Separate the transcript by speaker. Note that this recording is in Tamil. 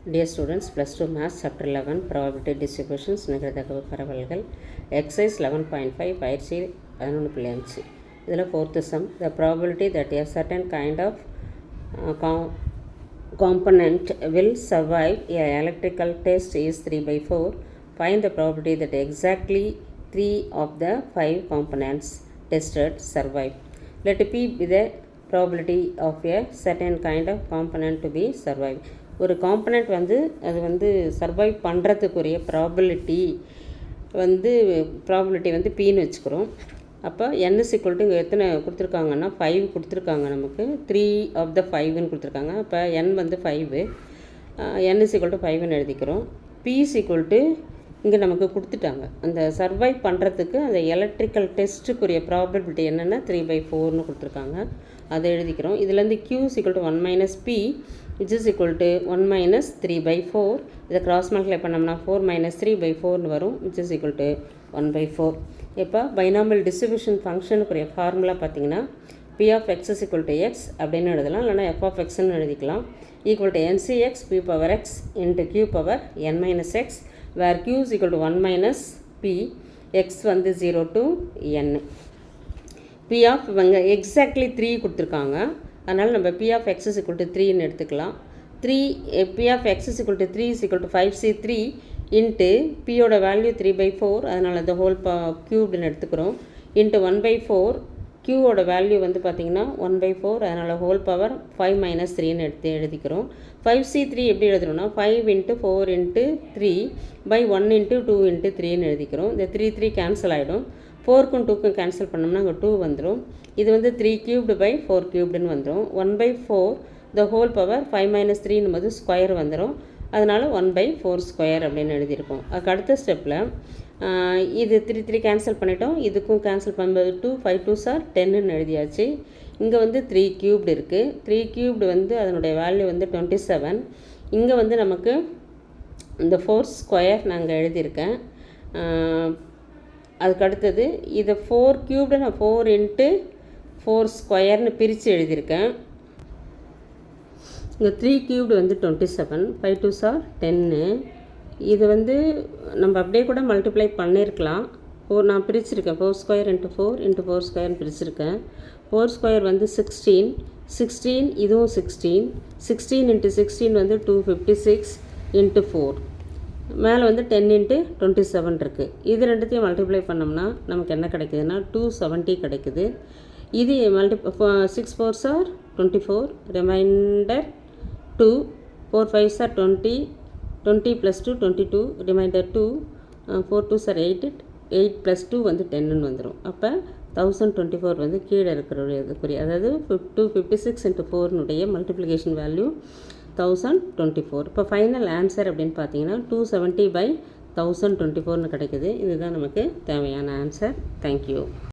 Speaker 1: Dear students, plus 2 Maths, Chapter 11, Probability Distributions, நிகழ்தகவு பரவல்கள், Exercise 11.5, பயிற்சி 11.5. இதில் fourth sum, the probability that a certain kind of component will survive a electrical test is 3 by 4. Find the probability that exactly 3 of the 5 components tested survive. Let P be the probability of a certain kind of component to be survive. ஒரு காம்பனண்ட் வந்து அது வந்து சர்வைவ் பண்ணுறதுக்குரிய ப்ராபிலிட்டி வந்து பின்னு வச்சுக்கிறோம். அப்போ n is equal to இங்கே எத்தனை கொடுத்துருக்காங்கன்னா 5 கொடுத்துருக்காங்க, நமக்கு 3 ஆஃப் த 5ன்னு கொடுத்துருக்காங்க. அப்போ n வந்து 5, n is equal to 5ன்னு எழுதிக்கிறோம். p is equal to இங்கே நமக்கு கொடுத்துட்டாங்க. அந்த சர்வைவ் பண்ணுறதுக்கு அந்த எலக்ட்ரிக்கல் டெஸ்ட்டுக்குரிய ப்ராபபிலிட்டி என்னென்னா 3 by 4ன்னு கொடுத்துருக்காங்க, அதை எழுதிக்கிறோம். இதுலேருந்து q is equal to 1 minus p which is equal to 1 minus 3 by 4. இதை கிராஸ் மல்டிப்ளை பண்ணோம்னா 4 minus 3 by 4ன்னு வரும், which is equal to 1 by 4. இப்போ பைனாமியல் டிஸ்ட்ரிபியூஷன் ஃபங்க்ஷனுக்குரிய ஃபார்முலா பார்த்தீங்கன்னா p of x is equal to x அப்படின்னு எழுதலாம், இல்லைனா f of xன்னு எழுதிக்கலாம். Equal to ncx p power x into q power n minus x, where q is equal to 1 minus p, x வந்து 0 to n. p of இவங்க எக்ஸாக்ட்லி 3 கொடுத்துருக்காங்க, அதனால் நம்ம p of x is equal to 3ன்னு எடுத்துக்கலாம். p of x is equal to 3 is equal to 5c3 into p ஓட வேல்யூ 3 by 4, அதனால் அந்த ஹோல் க்யூப்டுன்னு எடுத்துக்கிறோம். இன்ட்டு 1 by 4, q ஓட வேல்யூ வந்து பார்த்திங்கன்னா 1 by 4, அதனால் ஹோல் பவர் 5 minus 3ன்னு எழுதிக்கிறோம். 5c3 எப்படி எழுதுறோம்னா 5 into 4 into 3 by 1 into 2 into 3ன்னு எழுதிக்கிறோம். இந்த 3 கேன்சல் ஆகிடும். 4க்கும் 2க்கும் கேன்சல் பண்ணோம்னா அங்கே 2 வந்துடும். இது வந்து 3 cubed by 4 cubedன்னு வந்துடும். 1 by 4 the whole power 5 minus 3ன்னு போது ஸ்கொயர் வந்துடும், அதனால் 1 by 4 ஸ்கொயர் அப்படின்னு எழுதியிருக்கோம். அதுக்கு அடுத்த ஸ்டெப்பில் இது 3 கேன்சல் பண்ணிட்டோம், இதுக்கும் கேன்சல் பண்ணும்போது 2 5 2s are 10ன்னு எழுதியாச்சு. இங்கே வந்து 3 cubed இருக்குது. 3 cubed வந்து அதனுடைய வேல்யூ வந்து 27. இங்கே வந்து நமக்கு இந்த 4 ஸ்கொயர் நாங்கள் எழுதியிருக்கேன். அதுக்கு அடுத்தது இதை 4 cubed நான் 4 into 4 ஸ்கொயர்னு பிரித்து எழுதியிருக்கேன். இங்கே 3 cubed வந்து 27, 5 2s are 10. இது வந்து நம்ம அப்படியே கூட மல்டிப்ளை பண்ணியிருக்கலாம். நான் பிரிச்சுருக்கேன் 4 ஸ்கொயர் into 4 into 4 ஸ்கொயர்னு பிரிச்சுருக்கேன். 4 ஸ்கொயர் வந்து 16, 16 இதுவும் 16, 16 into 16 வந்து 256 into 4, மேலே வந்து 10 into 27 இருக்குது. இது ரெண்டுத்தையும் மல்டிப்ளை பண்ணோம்னா நமக்கு என்ன கிடைக்குதுன்னா 270 கிடைக்குது. இது 6 4s are 24, remainder 2, 4 5s are 20, 20 plus 2 22, remainder 2, 4 2s are 8, 8 plus 2 வந்து 10ன்னு வந்துடும். அப்போ 1024 வந்து கீழே இருக்கிறதுக்குரிய, அதாவது 256 into 4னுடைய மல்டிப்ளிகேஷன் வேல்யூ 1024. இப்போ ஃபைனல் ஆன்சர் அப்படின்னு பார்த்தீங்கன்னா 270 by 1024ன்னு கிடைக்குது. இதுதான் நமக்கு தேவையான ஆன்சர். தேங்க்யூ.